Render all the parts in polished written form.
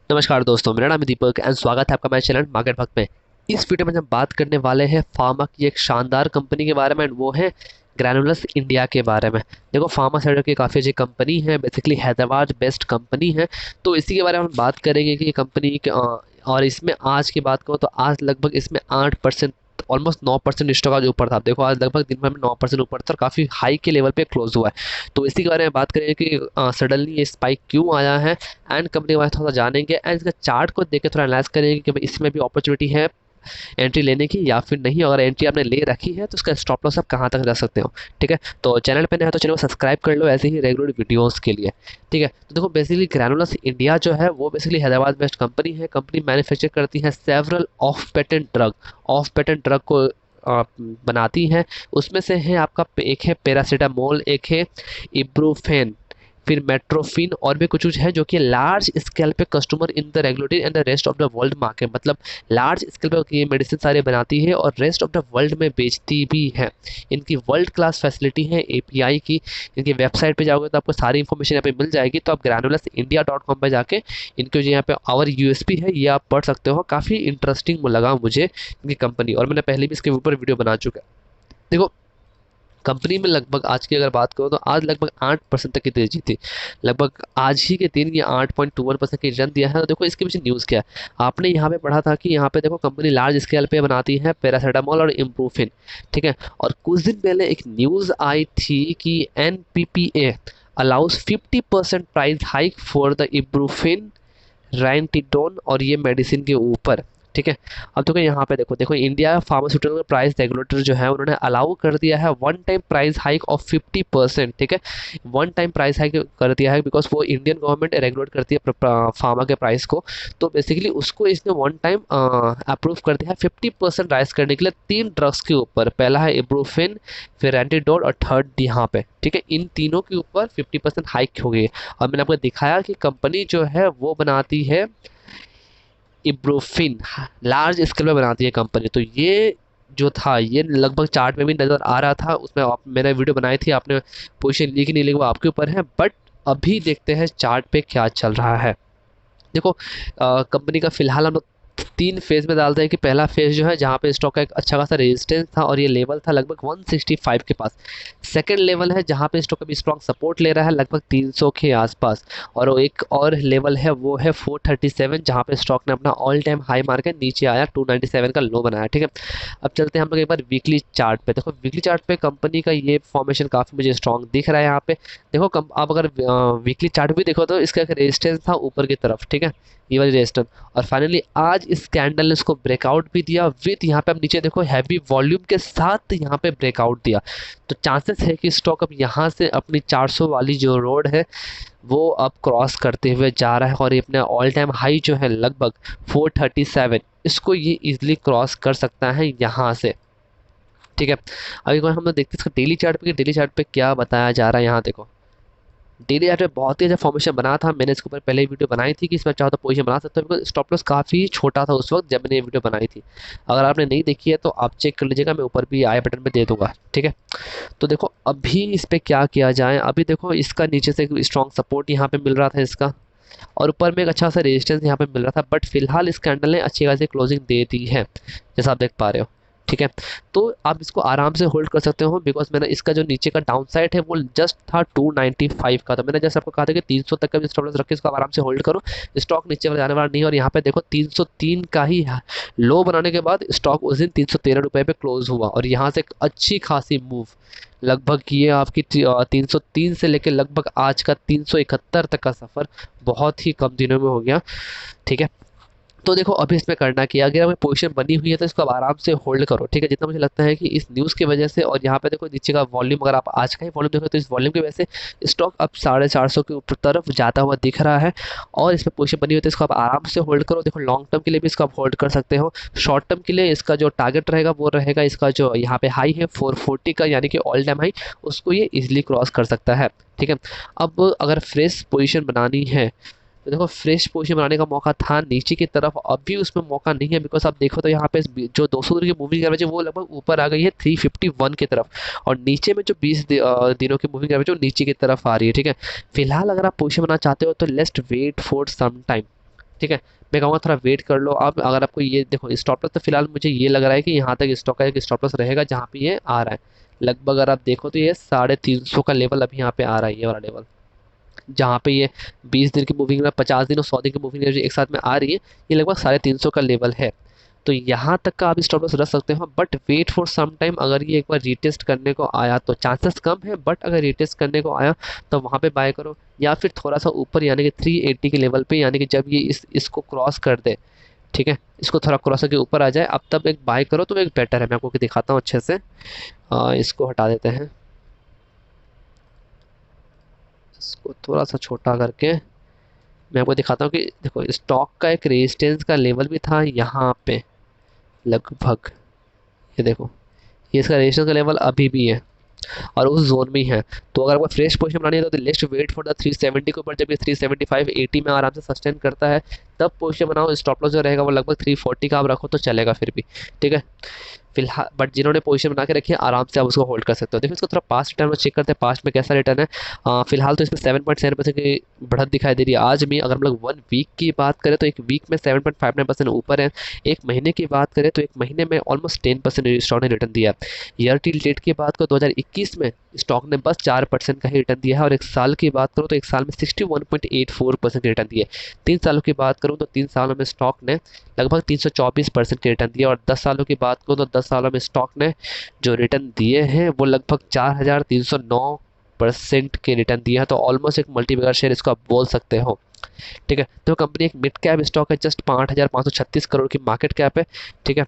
नमस्कार दोस्तों, मेरा नाम है दीपक एंड स्वागत है आपका मेरे चैनल मार्केट भक्त में। इस वीडियो में हम बात करने वाले हैं फार्मा की एक शानदार कंपनी के बारे में, and वो है ग्रैनुलस इंडिया के बारे में। देखो, फार्मा सेक्टर की काफ़ी अच्छी कंपनी है, बेसिकली हैदराबाद बेस्ड कंपनी है। तो इसी के बारे में हम बात करेंगे कि ये कंपनी और इसमें आज की बात करूँ तो आज लगभग इसमें 8%, ऑलमोस्ट 9% स्टॉक आज ऊपर था। देखो, आज लगभग दिन भर में 9% ऊपर था और काफ़ी हाई के लेवल पे क्लोज हुआ है। तो इसी के बारे में बात करेंगे कि सडनली ये स्पाइक क्यों आया है एंड कंपनी के बारे में थोड़ा जानेंगे एंड इसका चार्ट को देख के थोड़ा एनालाइज करेंगे कि भाई इसमें भी अपॉर्चुनिटी है एंट्री लेने की या फिर नहीं। अगर एंट्री आपने ले रखी है तो उसका स्टॉप लॉस आप कहाँ तक जा सकते हो। ठीक है, तो चैनल पे नया है तो चैनल को सब्सक्राइब कर लो ऐसे ही रेगुलर वीडियोस के लिए। ठीक है, तो देखो बेसिकली ग्रैनुलस इंडिया जो है वो बेसिकली हैदराबाद बेस्ड कंपनी है। कंपनी मैन्युफैक्चर करती है सेवरल ऑफ पेटेंट ड्रग को बनाती है। उसमें से है आपका एक है पैरासीटामोल, एक है इब्रूफेन, फिर मेट्रोफिन और भी कुछ है जो कि लार्ज स्केल पे customer in the regulatory and the rest of the world market, मतलब लार्ज स्केल पे ये मेडिसिन सारे बनाती है और रेस्ट ऑफ द वर्ल्ड में बेचती भी है। इनकी वर्ल्ड क्लास फैसिलिटी है एपीआई की। इनकी वेबसाइट पे जाओगे तो आपको सारी इन्फॉर्मेशन यहाँ पे मिल जाएगी। तो आप granulousindia.com पे जाके इनके जो यहाँ पे आवर यूएसपी है ये आप पढ़ सकते हो। काफ़ी इंटरेस्टिंग लगा मुझे इनकी कंपनी, और मैंने पहले भी इसके ऊपर वीडियो बना चुका है। देखो, कंपनी में लगभग आज की अगर बात करो तो आज लगभग 8% तक की तेजी थी। लगभग आज ही के दिन ये 8.21% की रिटर्न दिया है। तो देखो इसके पीछे न्यूज़ क्या है। आपने यहाँ पे पढ़ा था कि यहाँ पे देखो कंपनी लार्ज स्केल पे बनाती है पैरासीटामोल और इम्प्रूफिन। ठीक है, और कुछ दिन पहले एक न्यूज़ आई थी कि NPPA allows 50% price hike for the ibuprofen ranitidine और ये मेडिसिन के ऊपर। ठीक है, अब तो यहाँ पे देखो देखो इंडिया फार्मास्यूटिकल प्राइस रेगुलेटर जो है उन्होंने अलाउ कर दिया है one time price hike of 50%। ठीक है, वन टाइम प्राइस हाइक कर दिया है बिकॉज वो इंडियन गवर्नमेंट रेगुलेट करती है फार्मा के प्राइस को। तो बेसिकली उसको इसने वन टाइम अप्रूव कर दिया है 50% राइज करने के लिए तीन ड्रग्स के ऊपर। पहला है इब्रूफिन, फिर एंटीडोट और थर्ड यहाँ पे। ठीक है, इन तीनों के ऊपर 50% हाइक हो गई है। और मैंने आपको दिखाया कि कंपनी जो है वो बनाती है इब्रोफिन, लार्ज स्केल में बनाती है कंपनी। तो ये जो था ये लगभग चार्ट में भी नज़र आ रहा था। उसमें मैंने वीडियो बनाई थी, आपने पोजीशन ली कि नहीं ली वो आपके ऊपर है। बट अभी देखते हैं चार्ट पे क्या चल रहा है। देखो, कंपनी का फिलहाल हम लोग तीन फेज में डालते हैं कि पहला फेज जो है जहाँ पे स्टॉक का एक अच्छा खासा रेजिस्टेंस था और ये लेवल था लगभग 165 के पास। सेकंड लेवल है जहाँ पे स्टॉक अभी स्ट्रॉन्ग सपोर्ट ले रहा है लगभग 300 के आसपास। और वो एक और लेवल है वो है 437 जहाँ पे स्टॉक ने अपना ऑल टाइम हाई मार के नीचे आया, 297 का लो बनाया। ठीक है, अब चलते हैं हम लोग एक बार वीकली चार्ट पे। देखो वीकली चार्ट पे कंपनी का ये फॉर्मेशन काफ़ी मुझे स्ट्रॉन्ग दिख रहा है यहाँ पे। देखो आप अगर वीकली चार्ट भी देखो तो इसका एक रेजिस्टेंस था ऊपर की तरफ। ठीक है, ये वाली रेजिस्टेंस, और फाइनली आज इस कैंडल ने इसको ब्रेकआउट भी दिया विथ यहाँ पे आप नीचे देखो हैवी वॉल्यूम के साथ यहाँ पे ब्रेकआउट दिया। तो चांसेस है कि स्टॉक अब यहाँ से अपनी 400 वाली जो रोड है वो अब क्रॉस करते हुए जा रहा है और ये अपने ऑल टाइम हाई जो है लगभग 437, इसको ये इजीली क्रॉस कर सकता है यहाँ से। ठीक है, अभी हम लोग देखते हैं इसका डेली चार्ट पे कि डेली चार्ट पे क्या बताया जा रहा है। यहाँ देखो डेली चार्ट पे बहुत ही अच्छा फॉर्मेशन बना था। मैंने इसके ऊपर पहले ही वीडियो बनाई थी कि इसमें चाहो तो पोजीशन बना सकते हो, बिकॉज स्टॉप लॉस काफ़ी छोटा था उस वक्त जब मैंने ये वीडियो बनाई थी। अगर आपने नहीं देखी है तो आप चेक कर लीजिएगा, मैं ऊपर भी आई बटन पे दे दूंगा। ठीक है, तो देखो अभी इस पर क्या किया जाए। अभी देखो इसका नीचे से स्ट्रॉन्ग सपोर्ट यहाँ पे मिल रहा था इसका, और ऊपर में एक अच्छा सा रेजिस्टेंस यहाँ पे मिल रहा था। बट फिलहाल इस कैंडल ने अच्छी खासी क्लोजिंग दे दी है जैसा आप देख पा रहे हो। ठीक है, तो आप इसको आराम से होल्ड कर सकते हो बिकॉज मैंने इसका जो नीचे का डाउन साइड है वो जस्ट था 295 का। तो मैंने जस्ट आपको कहा था कि 300 तक का भी स्टॉप लॉस रख के इसको आराम से होल्ड करो। स्टॉक नीचे वाला जाने वाला नहीं है। और यहाँ पे देखो 303 का ही लो बनाने के बाद स्टॉक उस दिन 313 रुपये पे क्लोज हुआ और यहाँ से एक अच्छी खासी मूव लगभग ये आपकी 303 से लेकर लगभग आज का 371 तक का सफ़र बहुत ही कम दिनों में हो गया। ठीक है, तो देखो अभी इसमें करना क्या, अगर हमें पोजीशन बनी हुई है तो इसको आप आराम से होल्ड करो। ठीक है, जितना मुझे लगता है कि इस न्यूज़ की वजह से, और यहाँ पे देखो नीचे का वॉल्यूम, अगर आप आज का ही वॉल्यूम देखो तो इस वॉल्यूम की वजह से स्टॉक अब 450 के ऊपर तरफ जाता हुआ दिख रहा है और इसमें पोजीशन बनी हुई है तो इसको आप आराम से होल्ड करो। देखो लॉन्ग टर्म के लिए भी इसको आप होल्ड कर सकते हो। शॉर्ट टर्म के लिए इसका जो टारगेट रहेगा वो रहेगा इसका जो यहाँ पे हाई है 440 का, यानी कि ऑल टाइम हाई, उसको ये इजिली क्रॉस कर सकता है। ठीक है, अब अगर फ्रेश पोजीशन बनानी है तो देखो फ्रेश पोजीशन बनाने का मौका था नीचे की तरफ, अभी उसमें मौका नहीं है बिकॉज आप देखो तो यहाँ पे जो 200 की मूविंग एवरेज है वो लगभग ऊपर आ गई है 351 की तरफ, और नीचे में जो 20 दिनों की मूविंग एवरेज वो नीचे की तरफ आ रही है। ठीक है, फिलहाल अगर आप पोजीशन बनाना चाहते हो तो let's wait for some time. ठीक है, मैं कहूँगा थोड़ा वेट कर लो। अब अगर आपको ये देखो स्टॉप लॉस, तो फिलहाल मुझे ये लग रहा है कि यहाँ तक स्टॉक का एक स्टॉप लॉस रहेगा जहाँ पे ये आ रहा है। लगभग अगर आप देखो तो ये 350 का लेवल अभी यहाँ पे आ रहा है, ये वाला लेवल जहाँ पे ये 20 दिन की मूविंग में, 50 दिन और 100 दिन की मूविंग एवरेज एक साथ में आ रही है, ये लगभग 350 का लेवल है। तो यहाँ तक का आप स्टॉप लॉस रख सकते हो, but wait for some time. अगर ये एक बार रीटेस्ट करने को आया तो चांसेस कम है, बट अगर रीटेस्ट करने को आया तो वहाँ पे बाय करो, या फिर थोड़ा सा ऊपर यानी कि 380 के लेवल पे, यानी कि जब ये इसको क्रॉस कर दे, ठीक है, इसको थोड़ा क्रॉस करके ऊपर आ जाए, अब तब एक बाय करो तो एक बेटर है। मैं आपको दिखाता हूँ अच्छे से। इसको हटा देते हैं, इसको थोड़ा सा छोटा करके मैं आपको दिखाता हूँ कि देखो स्टॉक का एक रेजिस्टेंस का लेवल भी था यहाँ पे लगभग, ये देखो ये इसका रेजिस्टेंस का लेवल अभी भी है और उस जोन में ही है। तो अगर आपको फ्रेश पोजीशन बनानी है तो लेट्स वेट फॉर द 370 के ऊपर, जब ये 375 80 में आराम से सस्टेन करता है तब पोजीशन बनाओ। स्टॉप लॉस जो रहेगा वो लगभग 340 का आप रखो तो चलेगा फिर भी, ठीक है। फिलहाल बट जिन्होंने पोजीशन बना के रखी है आराम से आप उसको होल्ड कर सकते हो। देखो इसको थोड़ा पास्ट रिटर्न में चेक करते हैं, पास्ट में कैसा रिटर्न है। फिलहाल तो इसमें 7.7% की बढ़त दिखाई दे रही है आज भी। अगर हम लोग 1 वीक की बात करें तो एक वीक में 7.59% ऊपर है। एक महीने की बात करें तो एक महीने में ऑलमोस्ट 10% स्टॉक ने रिटर्न दिया है। ईयर टिल डेट की बात करो 2021 में स्टॉक ने बस 4% का ही रिटर्न दिया है, और एक साल की बात करो तो एक साल में 61.84% रिटर्न दिया है। 3 सालों की बात करूँ तो 3 सालों में स्टॉक ने लगभग 324% के रिटर्न दिया, और 10 सालों की बात करूँ तो 10 सालों में स्टॉक ने जो रिटर्न दिए हैं वो लगभग 4309% के रिटर्न दिए हैं। तो ऑलमोस्ट एक मल्टीबैगर शेयर इसको आप बोल सकते हो, ठीक है। तो कंपनी एक मिड कैप स्टॉक है, जस्ट 5536 करोड़ की मार्केट कैप है, ठीक है।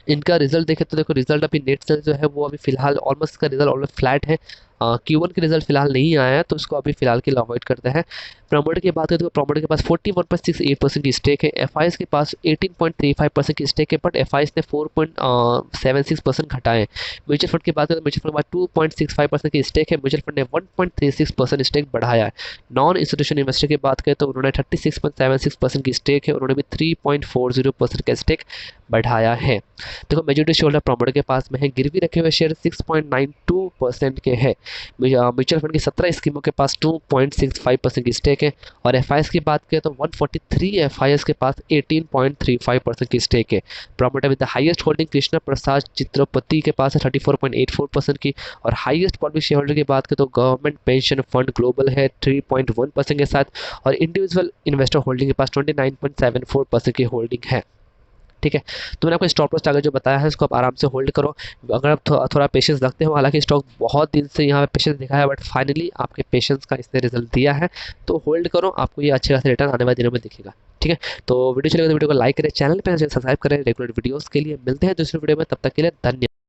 इनका रिजल्ट देखें तो देखो रिजल्ट अभी नेट सेल्स जो है वो अभी फिलहाल ऑलमोस्ट का रिजल्ट ऑलमोस्ट फ्लैट है। Q1 के रिजल्ट फिलहाल नहीं आया है तो उसको अभी फिलहाल के लिए अवॉइड करते हैं। प्रमोटर की बात करें तो प्रमोटर के पास 41.68% की स्टेक है। एफ के पास 18.35% की स्टेक है, बट एफ ने 4.76% घटाए। म्यूचुअल फंड की बात करें तो म्यूचुअल फंड के पास 2.65% की स्टेक है, म्यूचुअल फंड ने 1.36% स्टेक बढ़ाया है। नॉन इंस्टीट्यूशनल इन्वेस्टर की बात करें तो उन्होंने 36.76% की स्टेक है, उन्होंने भी 3.40% का स्टेक बढ़ाया है। देखो मेजॉरिटी शेयर होल्डर प्रमोटर के पास में है। गिरवी रखे हुए शेयर 6.92% के है। म्यूचुअल फंड की 17 स्कीमों के पास 2.65% की स्टेक है, और एफ की बात करें तो 143 एफ के पास 18.35% की स्टेक है। Promoter with the highest holding Krishna Prasad Chitrapati के पास है 34.84% की, और हाईएस्ट पब्लिक शेयर होल्डर की बात करें तो गवर्नमेंट पेंशन फंड ग्लोबल है 3.1% के साथ, और इंडिविजुअल इन्वेस्टर होल्डिंग के पास 29.74% की होल्डिंग है, ठीक है। तो मैंने आपको स्टॉप लॉस टारगेट जो बताया है उसको आप आराम से होल्ड करो। अगर आप थोड़ा पेशेंस रखते हो, हालांकि स्टॉक बहुत दिन से यहाँ पे पेशेंस दिखाया है, बट फाइनली आपके पेशेंस का इसने रिजल्ट दिया है, तो होल्ड करो, आपको ये अच्छे खासे रिटर्न आने वाले दिनों में दिखेगा, ठीक है। तो वीडियो चलेगा तो वीडियो को लाइक करें, चैनल पर सब्सक्राइब करें रेगुलर वीडियोज़ के लिए। मिलते हैं दूसरे वीडियो में, तब तक के लिए धन्यवाद।